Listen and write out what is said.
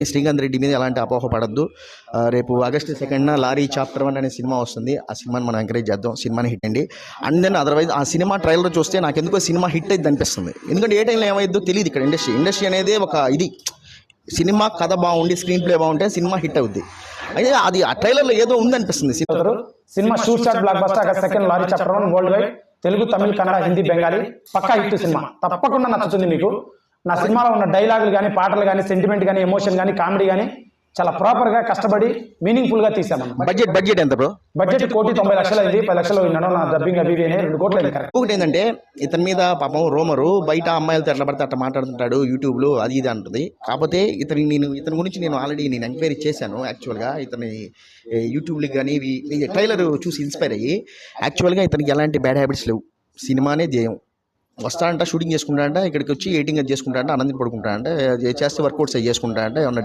శ్రీకాంత్ రెడ్డి మీద ఎలాంటి అపోహ పడద్దు. రేపు ఆగస్టు 2న లారీ చాప్టర్ 1 అనే సినిమా వస్తుంది. ఆ సినిమాని మనం ఎంకరేజ్ చేద్దాం. సినిమాని హిట్ అండి. అండ్ దెన్ అదర్వైజ్ ఆ సినిమా ట్రైలర్ చూస్తే నాకు ఎందుకో సినిమా హిట్ అయింది అనిపిస్తుంది. ఎందుకంటే ఏ టైంలో ఏమైద్దో తెలియదు. ఇక్కడ ఇండస్ట్రీ అనేది ఒక ఇది సినిమా కథ బాగుండి స్క్రీన్ ప్లే బాగుంటే సినిమా హిట్ అవుద్ది. అయితే అది ఆ ట్రైలర్లో ఏదో ఉంది అనిపిస్తుంది. Cinema sure shot blockbuster August 2 lorry chapter 1 world wide Telugu, Tamil, Kannada, Hindi, Bengali పక్కా హిట్ సినిమా. తప్పకుండా నచ్చుతుంది మీకు. నా సినిమాలో ఉన్న డైలాగులు కానీ, పాటలు కానీ, సెంటిమెంట్ కానీ, ఎమోషన్ కానీ, కామెడీ కానీ చాలా ప్రాపర్ గా కష్టపడి మీనింగ్ఫుల్ గా తీసాము. బడ్జెట్ ఎంత బ్రో? బడ్జెట్ 1,90,00,000 అయింది. 10 లక్షలు నా డబ్బింగ్ అవి 2 కోట్లు అయింది. ఒకటి ఏంటంటే ఇతని మీద పాపం రోమరు బయట అమ్మాయిలతో ఎట్లా పడితే అట్లా మాట్లాడుతుంటాడు యూట్యూబ్లో, అది ఇది అంటుంది. కాకపోతే ఇతని గురించి నేను ఆల్రెడీ ఎంక్వైరీ చేశాను. యాక్చువల్గా ఇతని యూట్యూబ్లో కానీ ట్రైలర్ చూసి ఇన్స్పైర్ అయ్యి యాక్చువల్గా ఇతనికి ఎలాంటి బ్యాడ్ హ్యాబిట్స్ లేవు. సినిమానే ధ్యేయం. వస్తాడంట, షూటింగ్ చేసుకుంటాడంట, ఇక్కడికి వచ్చి ఎడిటింగ్ అది చేసుకుంటాడంట, అన్నం పడుకుంటాడంట, చేస్తే వర్కౌట్స్ అవి చేసుకుంటాడంట. ఏమన్నా